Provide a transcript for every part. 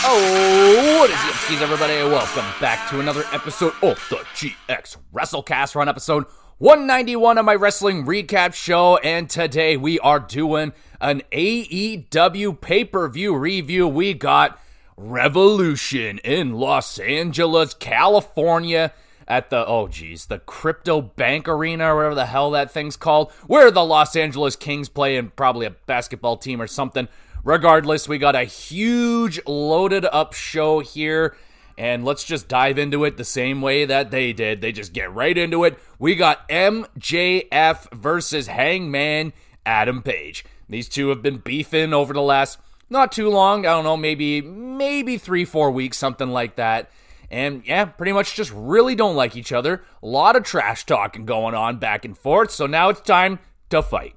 Oh, what is up, skis, everybody? Welcome back to another episode of the GXWrestleCast. We're on episode 191 of my wrestling recap show, and today we are doing an AEW pay-per-view review. We got Revolution in Los Angeles, California at the Crypto Bank Arena, or whatever the hell that thing's called, where the Los Angeles Kings play in probably a basketball team or something. Regardless, we got a huge loaded up show here, and let's just dive into it the same way that they did. They just get right into it. We got MJF versus Hangman Adam Page. These two have been beefing over the last, not too long, I don't know, maybe 3-4 weeks, something like that. And yeah, pretty much just really don't like each other. A lot of trash talking going on back and forth, so now it's time to fight.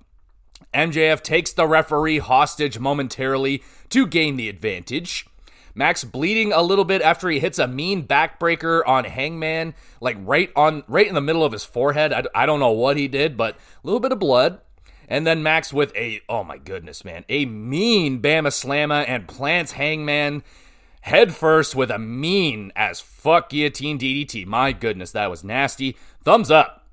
MJF takes the referee hostage momentarily to gain the advantage. Max bleeding a little bit after he hits a mean backbreaker on Hangman, like right in the middle of his forehead. I don't know what he did, but a little bit of blood. And then Max with a mean Bama Slamma and plants Hangman head first with a mean as fuck guillotine DDT. My goodness, that was nasty. Thumbs up.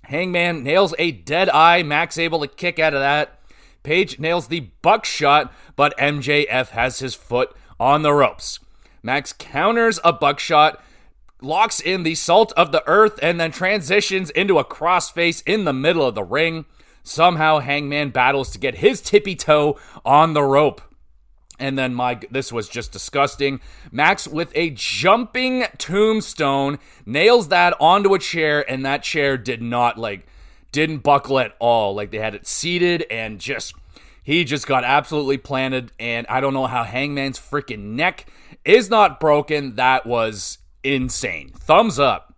Hangman nails a dead eye. Max able to kick out of that. Page nails the buckshot, but MJF has his foot on the ropes. Max counters a buckshot, locks in the salt of the earth, and then transitions into a crossface in the middle of the ring. Somehow Hangman battles to get his tippy toe on the rope. And then, this was just disgusting. Max with a jumping tombstone nails that onto a chair, and that chair didn't buckle at all. Like, they had it seated, and he just got absolutely planted. And I don't know how Hangman's freaking neck is not broken. That was insane. Thumbs up.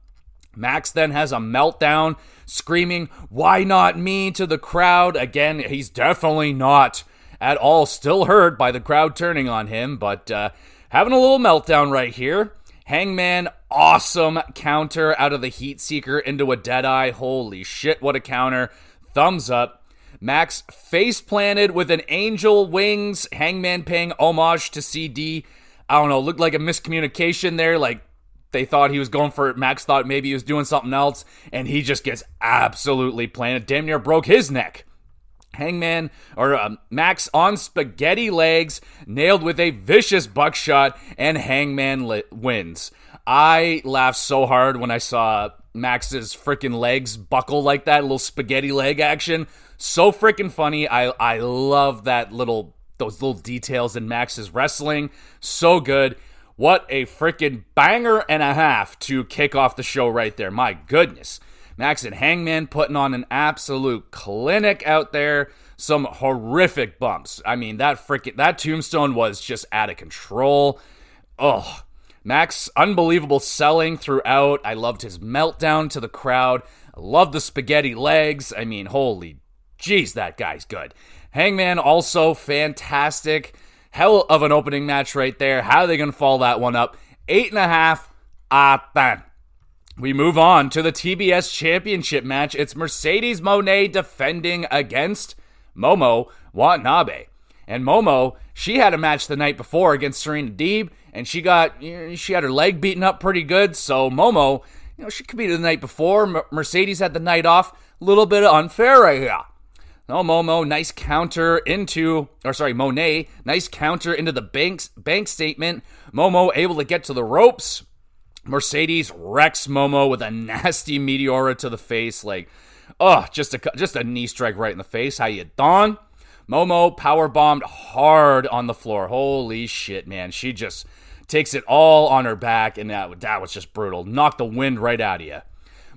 Max then has a meltdown, screaming, "Why not me?" to the crowd. Again, he's definitely not at all still hurt by the crowd turning on him, but having a little meltdown right here. Hangman, awesome counter out of the Heat Seeker into a Deadeye. Holy shit, what a counter. Thumbs up. Max face planted with an angel wings. Hangman paying homage to CD. I don't know, looked like a miscommunication there, like they thought he was going for it. Max thought maybe he was doing something else, and he just gets absolutely planted. Damn near broke his neck. Max on spaghetti legs, nailed with a vicious buckshot, and Hangman wins. I laughed so hard when I saw Max's freaking legs buckle like that, little spaghetti leg action. So freaking funny. I love those little details in Max's wrestling. So good. What a freaking banger and a half to kick off the show right there. My goodness. Max and Hangman putting on an absolute clinic out there. Some horrific bumps. I mean, that tombstone was just out of control. Oh, Max, unbelievable selling throughout. I loved his meltdown to the crowd. I loved the spaghetti legs. I mean, holy jeez, that guy's good. Hangman also fantastic. Hell of an opening match right there. How are they going to follow that one up? 8.5 out of 10. We move on to the TBS Championship match. It's Mercedes Moné defending against Momo Watanabe. And Momo, she had a match the night before against Serena Deeb, and she had her leg beaten up pretty good. So Momo, she competed the night before. Mercedes had the night off. A little bit unfair right here. No, Momo, nice counter into, Moné, nice counter into the bank statement. Momo able to get to the ropes. Mercedes wrecks Momo with a nasty Meteora to the face. Just a knee strike right in the face. How you doing? Momo powerbombed hard on the floor. Holy shit, man. She just takes it all on her back, and that was just brutal. Knocked the wind right out of you.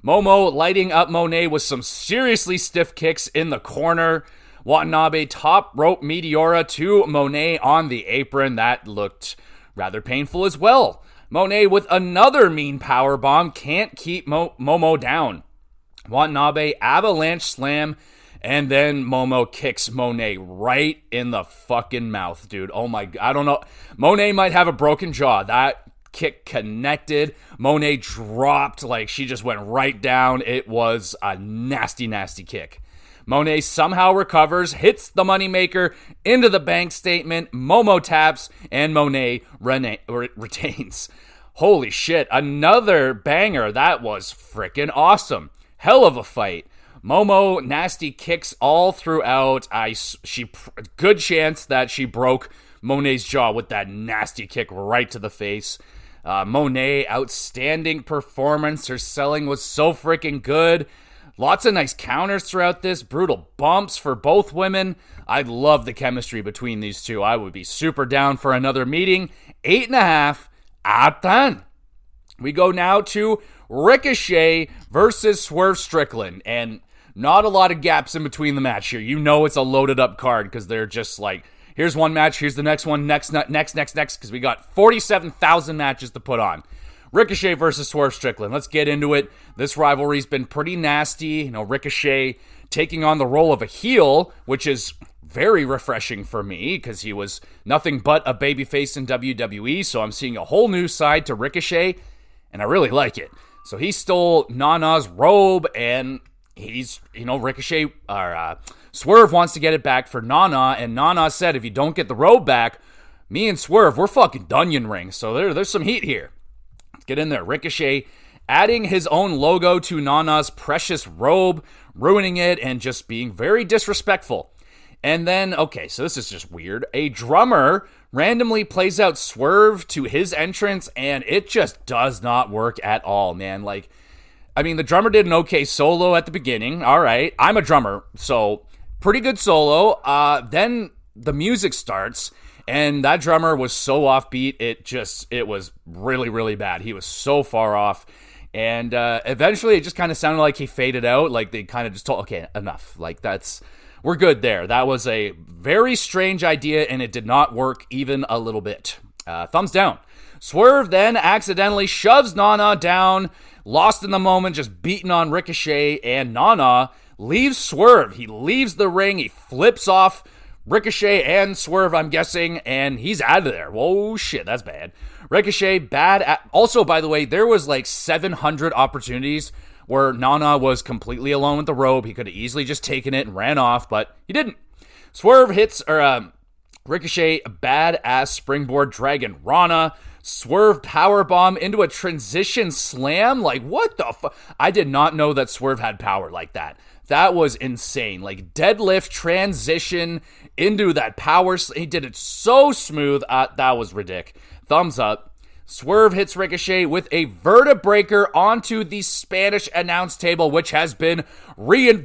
Momo lighting up Moné with some seriously stiff kicks in the corner. Watanabe top rope Meteora to Moné on the apron. That looked rather painful as well. Moné with another mean powerbomb. Can't keep Momo down. Watanabe avalanche slam. And then Momo kicks Moné right in the fucking mouth, dude. Oh my God. I don't know. Moné might have a broken jaw. That kick connected. Moné dropped. She just went right down. It was a nasty, nasty kick. Monet somehow recovers, hits the moneymaker into the bank statement. Momo taps, and Monet retains. Holy shit, another banger. That was freaking awesome. Hell of a fight. Momo nasty kicks all throughout. Good chance that she broke Monet's jaw with that nasty kick right to the face. Monet, outstanding performance. Her selling was so freaking good. Lots of nice counters throughout this. Brutal bumps for both women. I love the chemistry between these two. I would be super down for another meeting. 8.5 out of 10. We go now to Ricochet versus Swerve Strickland. And not a lot of gaps in between the match here. You know it's a loaded up card because they're just like, here's one match, here's the next one, next, because we got 47,000 matches to put on. Ricochet versus Swerve Strickland. Let's get into it. This rivalry's been pretty nasty. Ricochet taking on the role of a heel, which is very refreshing for me because he was nothing but a babyface in WWE, so I'm seeing a whole new side to Ricochet, and I really like it. So he stole Nana's robe, and he's, Swerve wants to get it back for Nana, and Nana said, if you don't get the robe back, me and Swerve, we're fucking Dunyan rings. So there's some heat here. Let's get in there. Ricochet adding his own logo to Nana's precious robe, ruining it, and just being very disrespectful. And then, okay, so this is just weird. A drummer randomly plays out Swerve to his entrance, and it just does not work at all, man. The drummer did an okay solo at the beginning. All right, I'm a drummer, so pretty good solo. Then the music starts, and that drummer was so offbeat, it was really, really bad. He was so far off. And eventually, it just kind of sounded like he faded out. Like they kind of just told, okay, enough. We're good there. That was a very strange idea, and it did not work even a little bit. Thumbs down. Swerve then accidentally shoves Nana down, lost in the moment, just beating on Ricochet, and Nana leaves Swerve. He leaves the ring. He flips off Ricochet and Swerve, I'm guessing, and he's out of there. Whoa, shit, that's bad. Ricochet, bad. Also, by the way, there was 700 opportunities where Nana was completely alone with the robe. He could have easily just taken it and ran off, but he didn't. Swerve hits, Ricochet, badass springboard dragon Rana. Swerve powerbomb into a transition slam. What the fuck? I did not know that Swerve had power like that. That was insane. Deadlift transition into that power. He did it so smooth. That was ridiculous. Thumbs up. Swerve hits Ricochet with a vertebreaker onto the Spanish announce table, which has been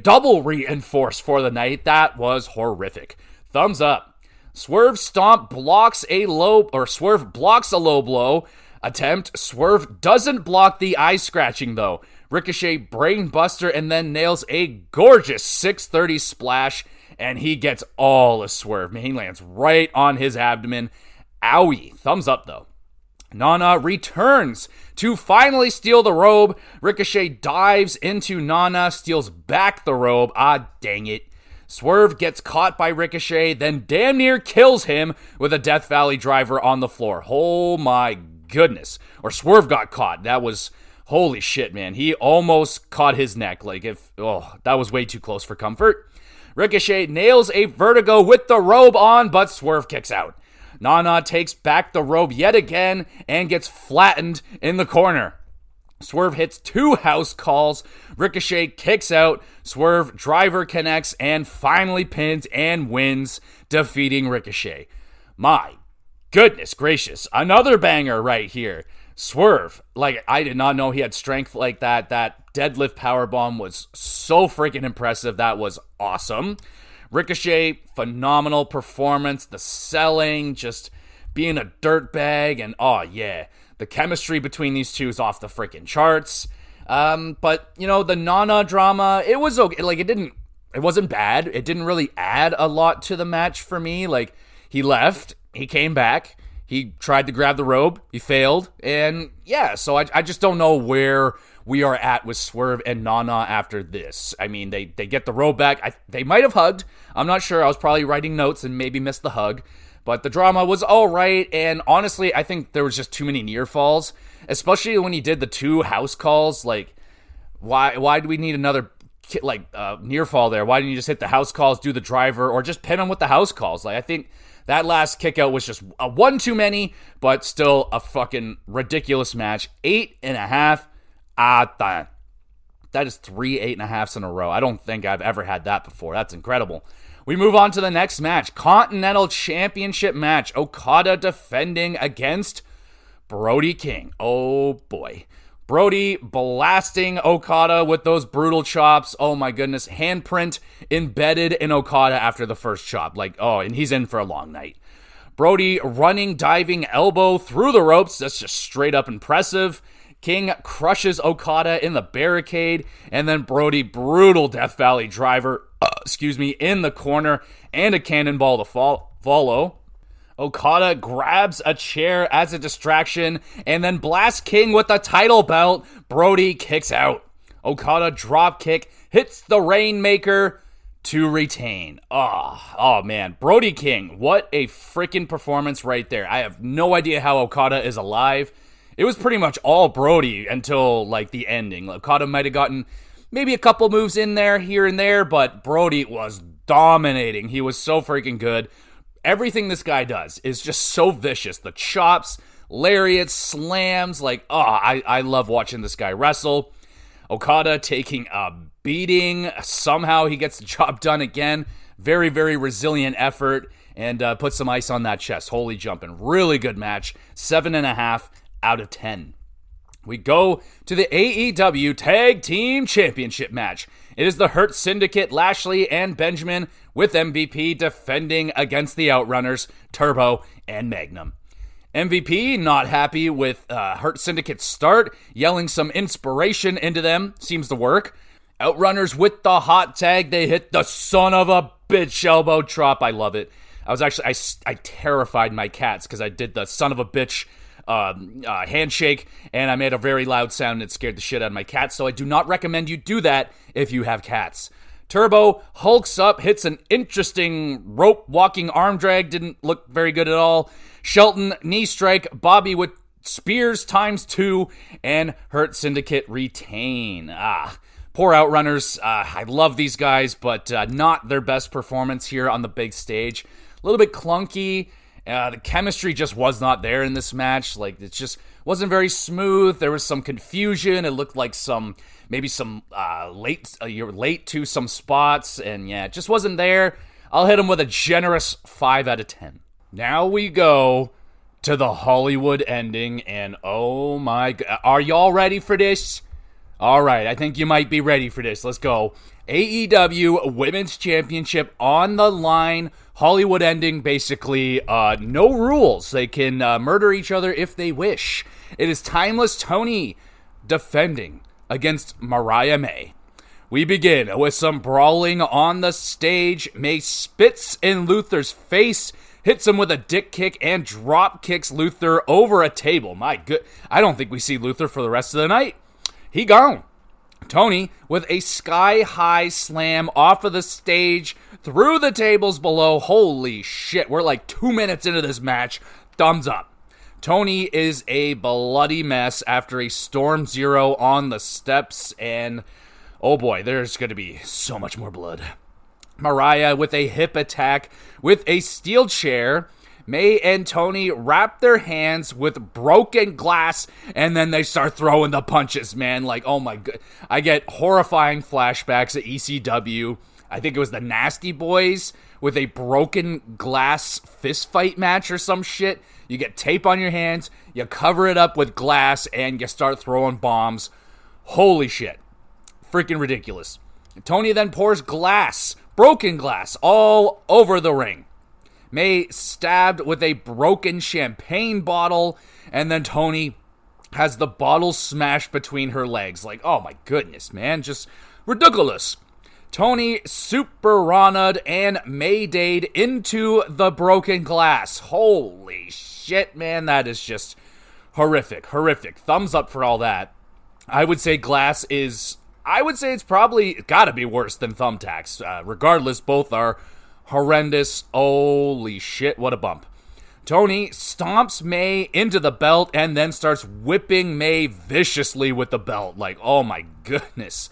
double reinforced for the night. That was horrific. Thumbs up. Swerve blocks a low blow attempt. Swerve doesn't block the eye scratching though. Ricochet brain buster and then nails a gorgeous 630 splash, and he gets all of Swerve. Man, he lands right on his abdomen. Owie. Thumbs up though. Nana returns to finally steal the robe. Ricochet dives into Nana, steals back the robe. Dang it. Swerve gets caught by Ricochet, then damn near kills him with a Death Valley driver on the floor. Oh my goodness. Or Swerve got caught. That was, holy shit, man. He almost caught his neck. That was way too close for comfort. Ricochet nails a vertigo with the robe on, but Swerve kicks out. Nana takes back the robe yet again and gets flattened in the corner. Swerve hits 2 house calls. Ricochet kicks out. Swerve driver connects and finally pins and wins, defeating Ricochet. My goodness gracious. Another banger right here. Swerve, I did not know he had strength like that. That deadlift powerbomb was so freaking impressive. That was awesome. Ricochet, phenomenal performance. The selling, just being a dirtbag, and oh yeah, the chemistry between these two is off the freaking charts. But the Nana drama, it was okay. It wasn't bad. It didn't really add a lot to the match for me. He left, he came back, he tried to grab the robe, he failed, and yeah. So I just don't know where we are at with Swerve and Nana after this. I mean, they get the robe back. They might have hugged. I'm not sure. I was probably writing notes and maybe missed the hug. But the drama was all right. And honestly, I think there was just too many near falls, especially when he did the 2 house calls. Why do we need another near fall there. Why didn't you just hit the house calls, do the driver, or just pin him with the house calls? Like, I think that last kick out was just a one too many, but still a fucking ridiculous match. 8.5 out of 10. That is 3 8.5s in a row. I don't think I've ever had that before. That's incredible. We move on to the next match. Continental Championship match. Okada defending against Brody King. Oh boy. Brody blasting Okada with those brutal chops. Oh my goodness. Handprint embedded in Okada after the first chop. And he's in for a long night. Brody running, diving elbow through the ropes. That's just straight up impressive. King crushes Okada in the barricade. And then Brody, brutal Death Valley driver, in the corner. And a cannonball to follow. Okada grabs a chair as a distraction and then blasts King with the title belt. Brody kicks out. Okada drop kick hits the Rainmaker to retain. Oh man. Brody King, what a freaking performance right there. I have no idea how Okada is alive. It was pretty much all Brody until the ending. Okada might have gotten maybe a couple moves in there, here and there, but Brody was dominating. He was so freaking good. Everything this guy does is just so vicious. The chops, lariats, slams, I love watching this guy wrestle. Okada taking a beating. Somehow he gets the job done again. Very, very resilient effort and put some ice on that chest. Holy jumping. Really good match. 7.5 out of 10. We go to the AEW Tag Team Championship match. It is the Hurt Syndicate, Lashley and Benjamin, with MVP defending against the Outrunners, Turbo and Magnum. MVP not happy with Hurt Syndicate's start, yelling some inspiration into them. Seems to work. Outrunners with the hot tag. They hit the son of a bitch elbow drop. I love it. I terrified my cats because I did the son of a bitch handshake, and I made a very loud sound and it scared the shit out of my cats, so I do not recommend you do that if you have cats. Turbo hulks up, hits an interesting rope walking arm drag, didn't look very good at all. Shelton knee strike, Bobby with spears ×2, and Hurt Syndicate retain. Poor Outrunners. I love these guys, but not their best performance here on the big stage. A little bit clunky. The chemistry just was not there in this match. It just wasn't very smooth. There was some confusion. It looked like you're late to some spots, and it just wasn't there. I'll hit him with a generous 5 out of 10. Now we go to the Hollywood ending, and oh my God, are y'all ready for this? All right, I think you might be ready for this. Let's go. AEW Women's Championship on the line. Hollywood ending, basically, no rules. They can murder each other if they wish. It is Timeless Tony defending against Mariah May. We begin with some brawling on the stage. May spits in Luther's face, hits him with a dick kick, and drop kicks Luther over a table. My good, I don't think we see Luther for the rest of the night. He gone. Tony with a sky-high slam off of the stage, through the tables below. Holy shit, we're 2 minutes into this match. Thumbs up. Tony is a bloody mess after a Storm Zero on the steps, and oh boy, there's going to be so much more blood. Mariah with a hip attack with a steel chair. May and Tony wrap their hands with broken glass, and then they start throwing the punches, man. Oh my god. I get horrifying flashbacks at ECW. I think it was the Nasty Boys with a broken glass fist fight match or some shit. You get tape on your hands, you cover it up with glass, and you start throwing bombs. Holy shit. Freaking ridiculous. Tony then pours glass, broken glass, all over the ring. May stabbed with a broken champagne bottle, and then Tony has the bottle smashed between her legs. Oh my goodness, man, just ridiculous. Tony super Rana'd and Mayday'd into the broken glass. Holy shit, man, that is just horrific. Thumbs up for all that. I would say it's probably gotta be worse than thumbtacks. Regardless, both are horrendous. Holy shit, what a bump. Tony stomps May into the belt and then starts whipping May viciously with the belt. Oh my goodness.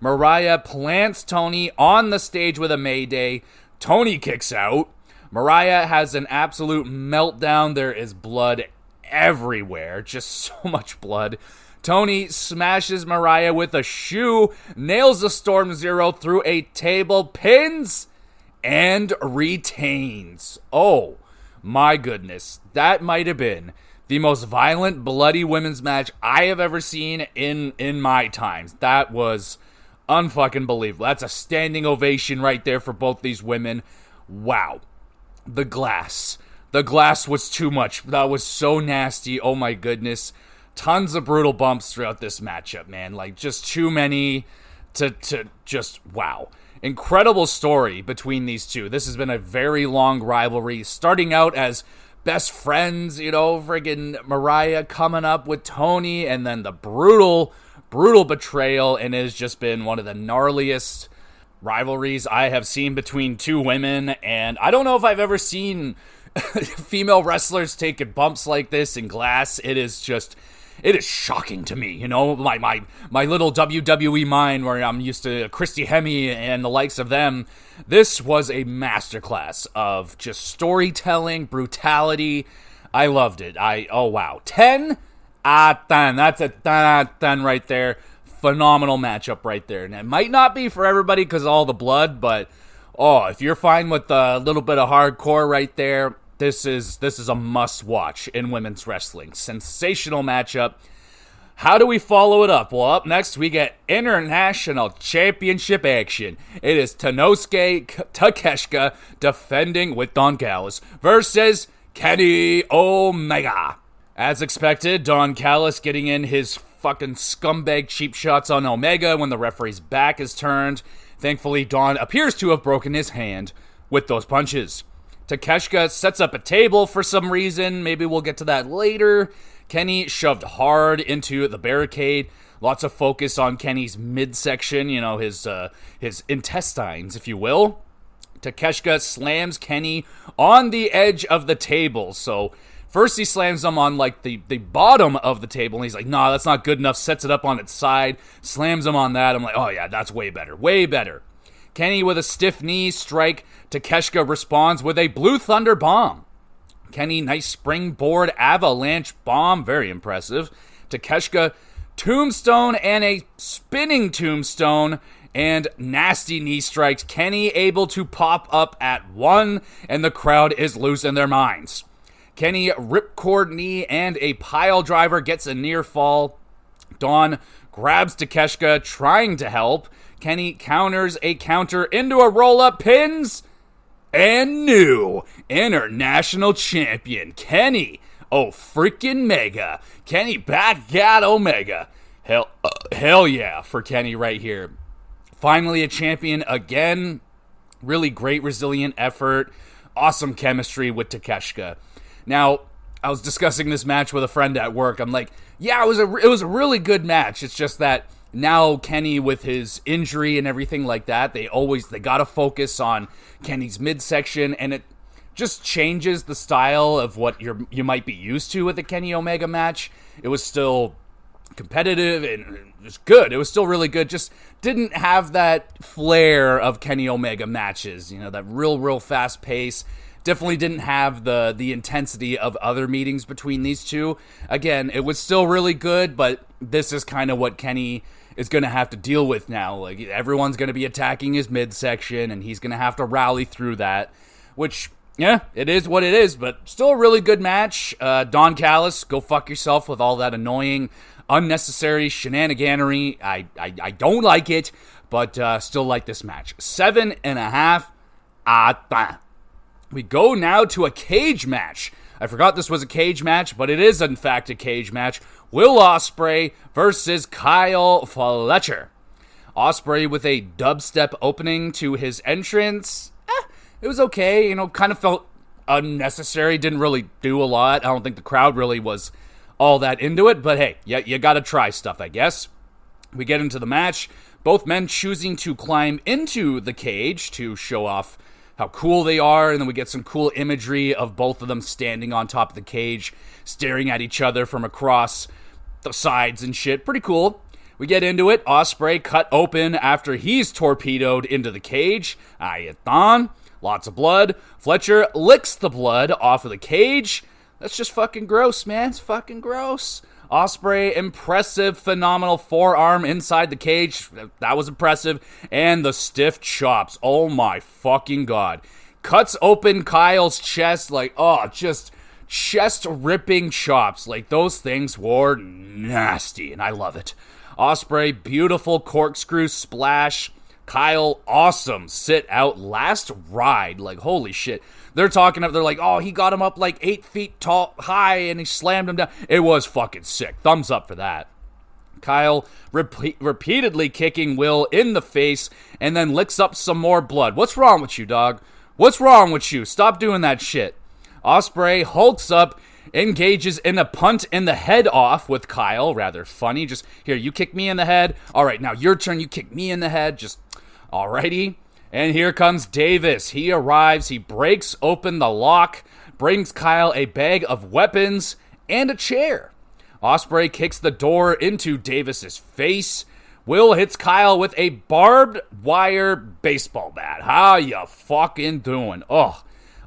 Mariah plants Tony on the stage with a Mayday. Tony kicks out. Mariah has an absolute meltdown. There is blood everywhere. Just so much blood. Tony smashes Mariah with a shoe, nails the Storm Zero through a table, pins, and retains. Oh, my goodness. That might have been the most violent, bloody women's match I have ever seen in my times. That was unfucking believable. That's a standing ovation right there for both these women. Wow. The glass. The glass was too much. That was so nasty. Oh my goodness. Tons of brutal bumps throughout this matchup, man. Like, just too many to just, wow. Incredible story between these two. This has been a very long rivalry, starting out as best friends, you know, friggin' Mariah coming up with Tony, and then the brutal betrayal, and it has just been one of the gnarliest rivalries I have seen between two women, and I don't know if I've ever seen female wrestlers taking bumps like this in glass. It is shocking to me, you know, my little WWE mind where I'm used to Christy Hemme and the likes of them. This was a masterclass of just storytelling, brutality. I loved it. Oh wow. 10 out of 10. That's a 10 out of 10 right there. Phenomenal matchup right there. And it might not be for everybody because of all the blood, but if you're fine with a little bit of hardcore right there, this is a must-watch in women's wrestling. Sensational matchup. How do we follow it up? Well, up next, we get International Championship action. It is Tanosuke Takeshita defending with Don Callis versus Kenny Omega. As expected, Don Callis getting in his fucking scumbag cheap shots on Omega when the referee's back is turned. Thankfully, Don appears to have broken his hand with those punches. Takeshita sets up a table for some reason. Maybe we'll get to that later. Kenny shoved hard into the barricade. Lots of focus on Kenny's midsection, you know, his intestines, if you will. Takeshita slams Kenny on the edge of the table. So first he slams him on like the bottom of the table, and he's like, nah, that's not good enough. Sets it up on its side, slams him on that. I'm like, oh yeah, that's way better, way better. Kenny with a stiff knee strike. Takeshita responds with a Blue Thunder bomb. Kenny, nice springboard avalanche bomb. Very impressive. Takeshita, tombstone and a spinning tombstone and nasty knee strikes. Kenny able to pop up at one, and the crowd is losing their minds. Kenny, ripcord knee and a pile driver, gets a near fall. Don grabs Takeshita, trying to help. Kenny counters a counter into a roll-up, pins, and new international champion, Kenny freaking Mega. Kenny back at Omega. Hell yeah for Kenny right here. Finally a champion again. Really great, resilient effort. Awesome chemistry with Takeshita. Now, I was discussing this match with a friend at work. I'm like, yeah, it was a really good match. It's just that now Kenny, with his injury and everything like that, they gotta focus on Kenny's midsection, and it just changes the style of what you might be used to with a Kenny Omega match. It was still competitive and it was good. It was still really good. Just didn't have that flair of Kenny Omega matches. You know, that real fast pace. Definitely didn't have the intensity of other meetings between these two. Again, it was still really good, but this is kind of what Kenny is going to have to deal with now. Like, everyone's going to be attacking his midsection, and he's going to have to rally through that, which, yeah, it is what it is, but still a really good match. Don Callis, go fuck yourself with all that annoying, unnecessary shenaniganery. I don't like it, but still like this match. 7.5 out of 10. We go now to a cage match. I forgot this was a cage match, but it is in fact a cage match. Will Ospreay versus Kyle Fletcher. Ospreay with a dubstep opening to his entrance. It was okay, you know, kind of felt unnecessary, didn't really do a lot. I don't think the crowd really was all that into it, but hey, you gotta try stuff, I guess. We get into the match, both men choosing to climb into the cage to show off how cool they are, and then we get some cool imagery of both of them standing on top of the cage, staring at each other from across the sides and shit. Pretty cool. We get into it. Ospreay cut open after he's torpedoed into the cage. Ayatan. Lots of blood. Fletcher licks the blood off of the cage. That's just fucking gross, man. It's fucking gross. Ospreay, impressive, phenomenal forearm inside the cage. That was impressive. And the stiff chops. Oh my fucking god. Cuts open Kyle's chest like, just chest-ripping chops. Like, those things were nasty, and I love it. Ospreay, beautiful corkscrew splash. Kyle, awesome sit-out last ride. Like, holy shit. They're like, he got him up like 8 feet tall, high, and he slammed him down. It was fucking sick. Thumbs up for that. Kyle repeatedly kicking Will in the face and then licks up some more blood. What's wrong with you, dog? What's wrong with you? Stop doing that shit. Ospreay hulks up, engages in a punt in the head off with Kyle. Rather funny. Just, here, you kick me in the head. All right, now your turn. You kick me in the head. Just, alrighty. And here comes Davis. He arrives. He breaks open the lock, brings Kyle a bag of weapons and a chair. Ospreay kicks the door into Davis's face. Will hits Kyle with a barbed wire baseball bat. How you fucking doing?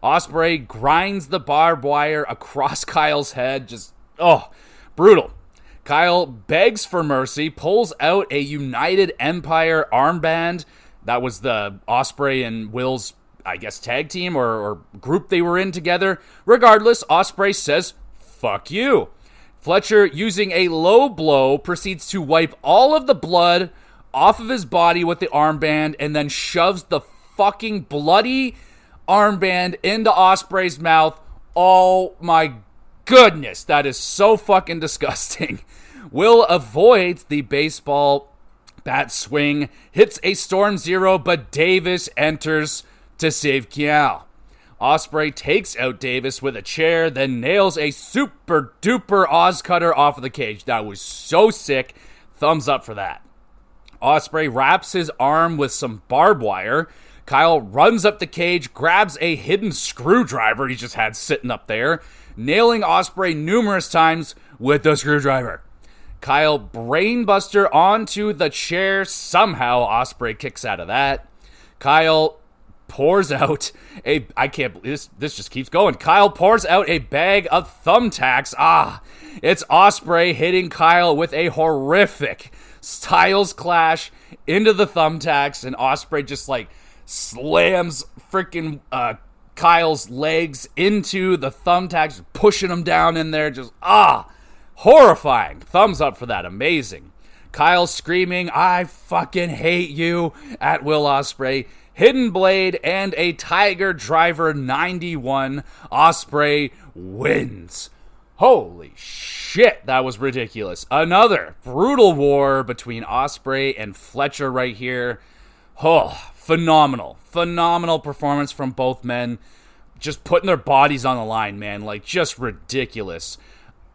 Ospreay grinds the barbed wire across Kyle's head. Just, brutal. Kyle begs for mercy, pulls out a United Empire armband. That was the Ospreay and Will's, I guess, tag team or group they were in together. Regardless, Ospreay says, fuck you. Fletcher, using a low blow, proceeds to wipe all of the blood off of his body with the armband and then shoves the fucking bloody armband into Ospreay's mouth. Oh my goodness, that is so fucking disgusting. Will avoids the baseball bat swing, hits a Storm Zero, but Davis enters to save Kiao. Ospreay takes out Davis with a chair, then nails a super duper Oz cutter off of the cage. That was so sick. Thumbs up for that. Ospreay wraps his arm with some barbed wire. Kyle runs up the cage, grabs a hidden screwdriver he just had sitting up there, nailing Ospreay numerous times with the screwdriver. Kyle brainbuster onto the chair. Somehow Ospreay kicks out of that. Kyle pours out I can't believe this just keeps going. Kyle pours out a bag of thumbtacks. It's Ospreay hitting Kyle with a horrific Styles Clash into the thumbtacks, and Ospreay just like slams freaking Kyle's legs into the thumbtacks, pushing him down in there. Just horrifying. Thumbs up for that. Amazing. Kyle screaming, I fucking hate you at Will Ospreay. Hidden Blade and a Tiger Driver 91. Ospreay wins. Holy shit, that was ridiculous. Another brutal war between Ospreay and Fletcher right here. Phenomenal. Phenomenal performance from both men. Just putting their bodies on the line, man. Like, just ridiculous.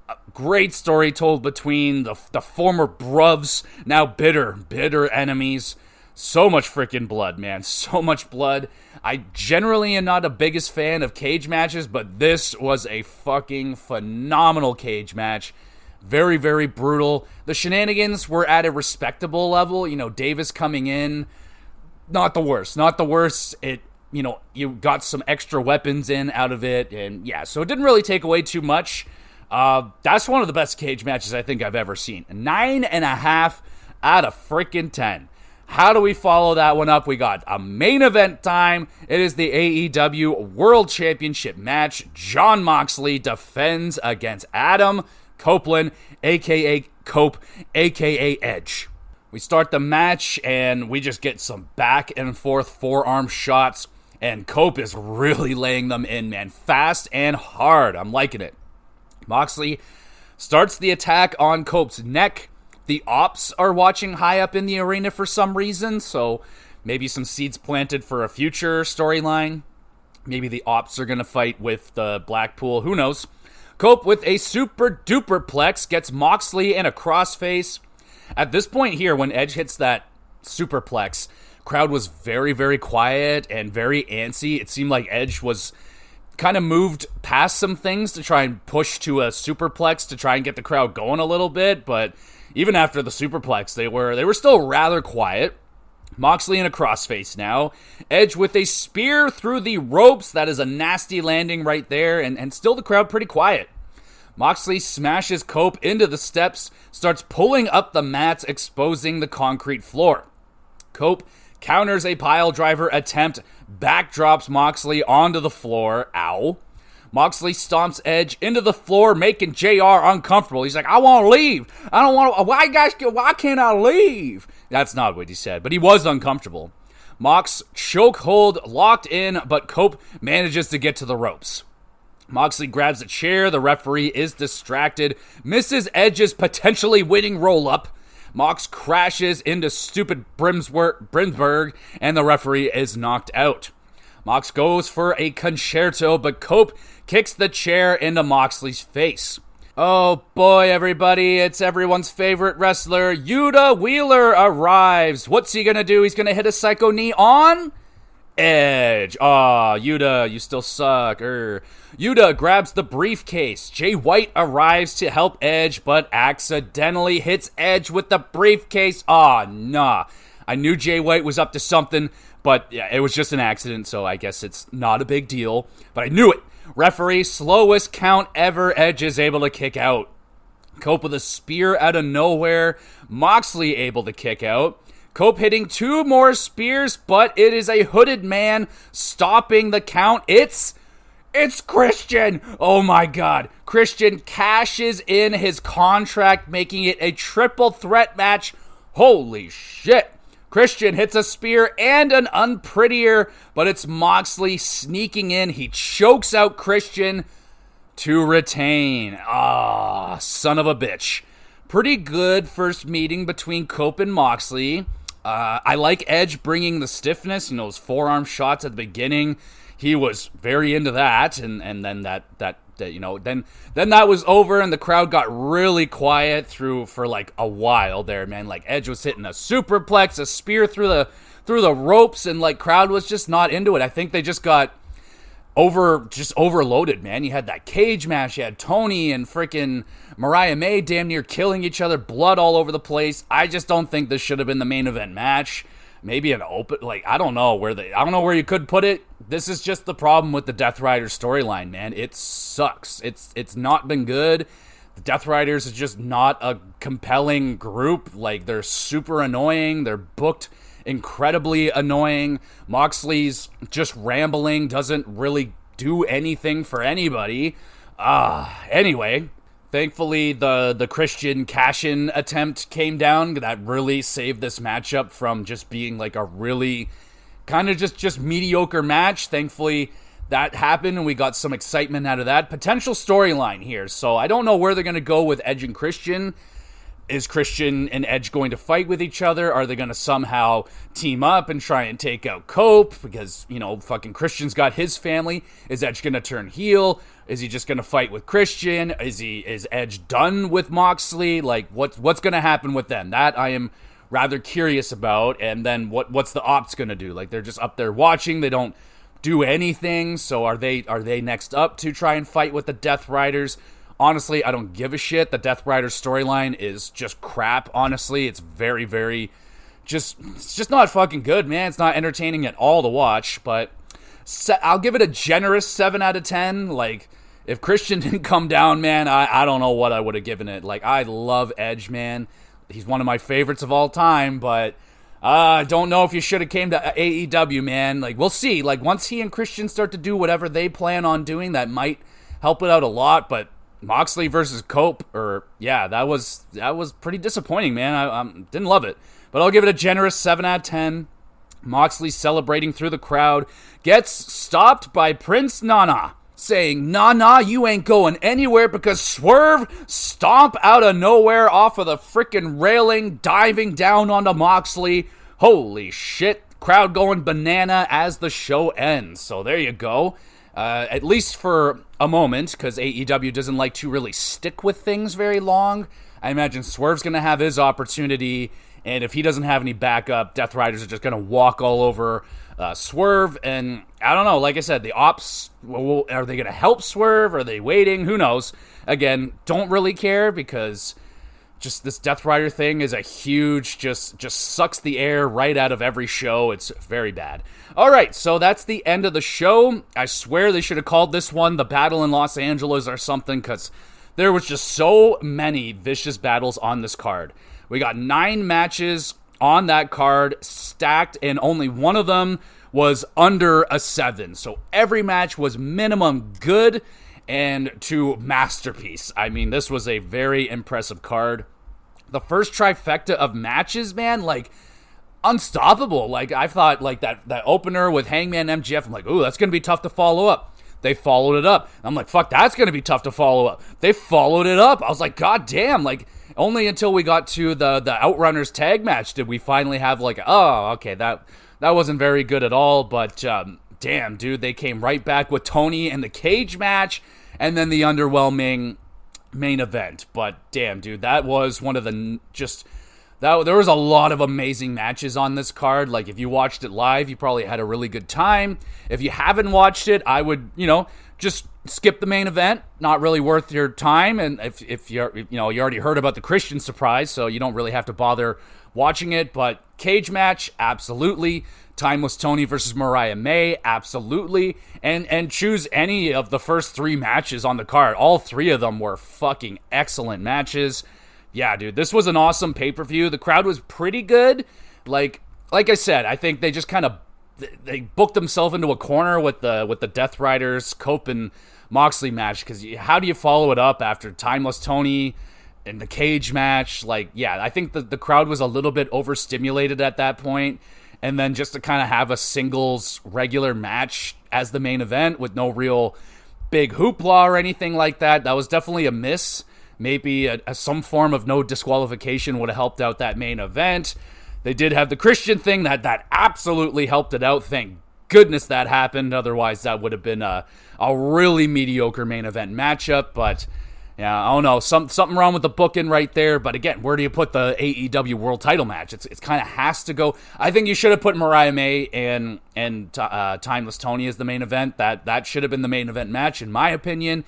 A great story told between the former bruvs, now bitter enemies. So much freaking blood, man. So much blood. I generally am not the biggest fan of cage matches, but this was a fucking phenomenal cage match. Very, very brutal. The shenanigans were at a respectable level. You know, Davis coming in, not the worst. You got some extra weapons in out of it, and yeah, so it didn't really take away too much. That's one of the best cage matches I think I've ever seen. 9.5 out of freaking 10. How do we follow that one up? We got a main event time. It is the AEW World Championship match. Jon Moxley defends against Adam Copeland, a.k.a. Cope, a.k.a. Edge. We start the match, and we just get some back and forth forearm shots, and Cope is really laying them in, man. Fast and hard. I'm liking it. Moxley starts the attack on Cope's neck. The Ops are watching high up in the arena for some reason, so maybe some seeds planted for a future storyline. Maybe the Ops are going to fight with the Blackpool. Who knows? Cope with a super duper plex gets Moxley in a crossface. At this point here, when Edge hits that superplex, crowd was very, very quiet and very antsy. It seemed like Edge was kind of moved past some things to try and push to a superplex to try and get the crowd going a little bit, but even after the superplex, they were still rather quiet. Moxley in a crossface now. Edge with a spear through the ropes. That is a nasty landing right there, and still the crowd pretty quiet. Moxley smashes Cope into the steps, starts pulling up the mats, exposing the concrete floor. Cope counters a pile driver attempt, backdrops Moxley onto the floor. Ow. Moxley stomps Edge into the floor, making JR uncomfortable. He's like, I want to leave. I don't want to. Why can't I leave? That's not what he said, but he was uncomfortable. Mox chokehold locked in, but Cope manages to get to the ropes. Moxley grabs a chair. The referee is distracted, misses Edge's potentially winning roll-up. Mox crashes into stupid Brimsberg, and the referee is knocked out. Mox goes for a concerto, but Cope kicks the chair into Moxley's face. Oh boy, everybody, it's everyone's favorite wrestler, Yuta Wheeler arrives. What's he gonna do? He's gonna hit a psycho knee on Edge. Aw, Yuta, you still suck. Yuta grabs the briefcase. Jay White arrives to help Edge, but accidentally hits Edge with the briefcase. Aw, nah. I knew Jay White was up to something, but yeah, it was just an accident, so I guess it's not a big deal. But I knew it. Referee, slowest count ever. Edge is able to kick out. Cope with a spear out of nowhere. Moxley able to kick out. Cope hitting 2 more spears, but it is a hooded man stopping the count. It's Christian. Oh my God. Christian cashes in his contract, making it a triple threat match. Holy shit. Christian hits a spear and an unprettier, but it's Moxley sneaking in. He chokes out Christian to retain. Ah, son of a bitch. Pretty good first meeting between Cope and Moxley. I like Edge bringing the stiffness, those forearm shots at the beginning. He was very into that, and then then that was over, and the crowd got really quiet for like a while there, man. Like Edge was hitting a superplex, a spear through the ropes, and like crowd was just not into it. I think they just got overloaded, man. You had that cage match, you had Tony and freaking Mariah May damn near killing each other, blood all over the place. I just don't think this should have been the main event match. Maybe an open, I don't know where you could put it. This is just the problem with the Death Rider storyline, man. It sucks. It's not been good. The Death Riders is just not a compelling group. Like, they're super annoying. They're booked incredibly annoying. Moxley's just rambling, doesn't really do anything for anybody. Anyway, thankfully the Christian cash-in attempt came down. That really saved this matchup from just being like a really kind of just mediocre match. Thankfully that happened and we got some excitement out of that. Potential storyline here. So I don't know where they're going to go with Edge and Christian. Is Christian and Edge going to fight with each other? Are they going to somehow team up and try and take out Cope? Because, fucking Christian's got his family. Is Edge going to turn heel? Is he just going to fight with Christian? Is Edge done with Moxley? Like, what's going to happen with them? That I am rather curious about. And then what's the Ops going to do? Like, they're just up there watching. They don't do anything. So are they next up to try and fight with the Death Riders? Honestly, I don't give a shit. The Death Rider storyline is just crap, honestly. It's very, very it's just not fucking good, man. It's not entertaining at all to watch, but I'll give it a generous 7 out of 10. Like, if Christian didn't come down, man, I don't know what I would have given it. Like, I love Edge, man. He's one of my favorites of all time, but I don't know if you should have came to AEW, man. Like, we'll see. Like, once he and Christian start to do whatever they plan on doing, that might help it out a lot, but Moxley versus Cope, that was pretty disappointing, man. I didn't love it, but I'll give it a generous 7 out of 10. Moxley celebrating through the crowd, gets stopped by Prince Nana, saying, "Nah, you ain't going anywhere," because Swerve stomp out of nowhere off of the freaking railing, diving down onto Moxley. Holy shit, crowd going banana as the show ends. So there you go. At least for a moment, because AEW doesn't like to really stick with things very long. I imagine Swerve's going to have his opportunity, and if he doesn't have any backup, Death Riders are just going to walk all over Swerve, and I don't know, like I said, the Ops, are they going to help Swerve? Are they waiting? Who knows? Again, don't really care, because just this Death Rider thing is a huge, just sucks the air right out of every show. It's very bad. All right, so that's the end of the show. I swear they should have called this one the Battle in Los Angeles or something, because there was just so many vicious battles on this card. We got 9 matches on that card, stacked, and only one of them was under a 7. So every match was minimum good and to masterpiece. I mean, this was a very impressive card. The first trifecta of matches, man, like, unstoppable. Like, I thought, like, that opener with Hangman MJF, I'm like, ooh, that's going to be tough to follow up. They followed it up. I'm like, fuck, that's going to be tough to follow up. They followed it up. I was like, god damn, like, only until we got to the Outrunners tag match did we finally have, like, oh, okay, that wasn't very good at all, but, damn, dude, they came right back with Tony and the cage match, and then the underwhelming main event. But damn, dude, that was one of the there was a lot of amazing matches on this card. Like, if you watched it live, you probably had a really good time. If you haven't watched it, I would, just skip the main event. Not really worth your time. And if you're, you already heard about the Christian surprise, so you don't really have to bother watching it. But cage match, absolutely. Timeless Tony versus Mariah May, absolutely. And choose any of the first 3 matches on the card. All 3 of them were fucking excellent matches. Yeah, dude, this was an awesome pay-per-view. The crowd was pretty good. Like I said, I think they just kind of they booked themselves into a corner with the Death Riders, Cope and Moxley match, because how do you follow it up after Timeless Tony and the cage match? Like, yeah, I think the crowd was a little bit overstimulated at that point. And then just to kind of have a singles regular match as the main event with no real big hoopla or anything like that, that was definitely a miss. Maybe some form of no disqualification would have helped out that main event. They did have the Christian thing that absolutely helped it out. Thank goodness that happened. Otherwise, that would have been a really mediocre main event matchup. But yeah, I don't know. Something wrong with the booking right there. But again, where do you put the AEW World Title match? It's kind of has to go. I think you should have put Mariah May and Timeless Tony as the main event. That should have been the main event match, in my opinion.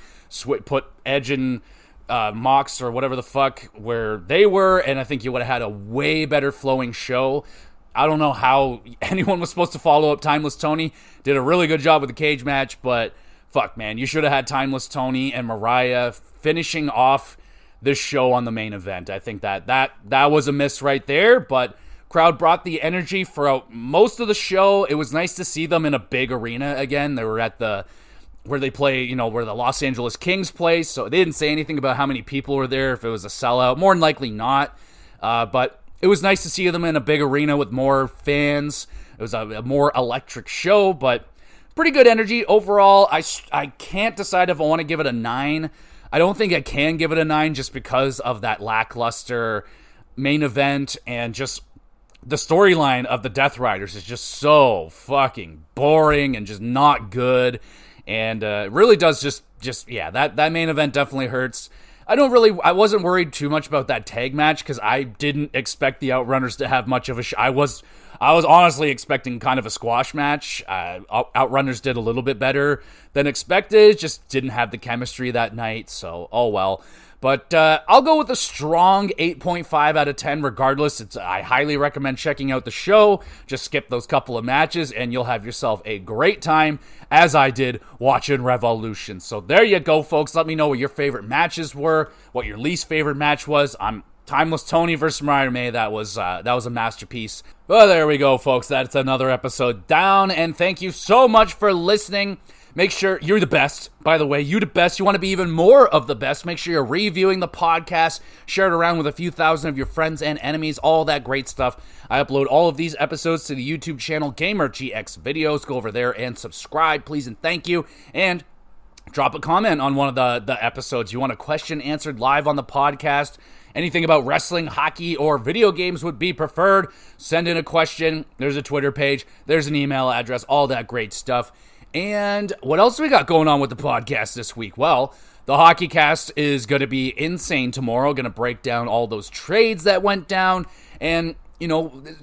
Put Edge and Mox or whatever the fuck where they were, and I think you would have had a way better flowing show. I don't know how anyone was supposed to follow up Timeless Tony. Did a really good job with the cage match, but fuck, man, you should have had Timeless Tony and Mariah finishing off this show on the main event. I think that was a miss right there, but crowd brought the energy for most of the show. It was nice to see them in a big arena again. They were at where they play, where the Los Angeles Kings play, so they didn't say anything about how many people were there, if it was a sellout. More than likely not, but it was nice to see them in a big arena with more fans. It was a more electric show, but pretty good energy overall. I can't decide if I want to give it a 9. I don't think I can give it a 9 just because of that lackluster main event, and just the storyline of the Death Riders is just so fucking boring and just not good. And it really does that main event definitely hurts. I wasn't worried too much about that tag match because I didn't expect the Outrunners to have much of a I was honestly expecting kind of a squash match. Outrunners did a little bit better than expected, just didn't have the chemistry that night, so oh well. But I'll go with a strong 8.5 out of 10 regardless. I highly recommend checking out the show. Just skip those couple of matches and you'll have yourself a great time, as I did watching Revolution. So there you go, folks. Let me know what your favorite matches were, what your least favorite match was. I'm Timeless Tony versus Mariah May. That was a masterpiece. Well, there we go, folks. That's another episode down, and thank you so much for listening. Make sure you're the best. By the way, you the best. You want to be even more of the best. Make sure you're reviewing the podcast. Share it around with a few thousand of your friends and enemies. All that great stuff. I upload all of these episodes to the YouTube channel Gamer GX Videos. Go over there and subscribe, please, and thank you. And drop a comment on one of the episodes. You want a question answered live on the podcast? Anything about wrestling, hockey, or video games would be preferred. Send in a question. There's a Twitter page. There's an email address. All that great stuff. And what else we got going on with the podcast this week? Well, the Hockey Cast is going to be insane tomorrow. Going to break down all those trades that went down and,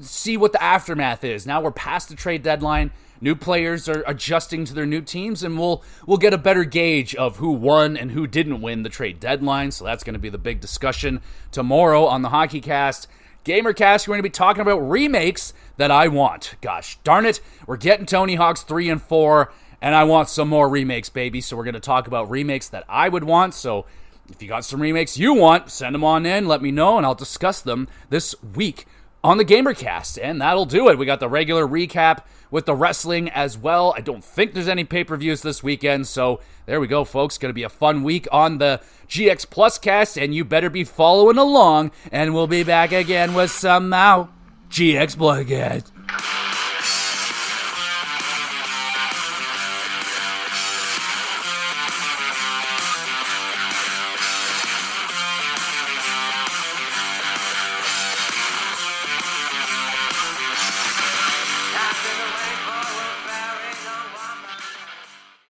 see what the aftermath is. Now we're past the trade deadline. new players are adjusting to their new teams, and we'll get a better gauge of who won and who didn't win the trade deadline. So that's going to be the big discussion tomorrow on the HockeyCast. GamerCast, we're going to be talking about remakes that I want. Gosh darn it, we're getting Tony Hawk's 3 and 4, and I want some more remakes, baby. So we're going to talk about remakes that I would want. So if you got some remakes you want, send them on in, let me know, and I'll discuss them this week on the GamerCast. And that'll do it. We got the regular recap with the wrestling as well. I don't think there's any pay-per-views this weekend, so there we go, folks. Going to be a fun week on the GX Plus cast, and you better be following along, and we'll be back again with some GX Bloodcast.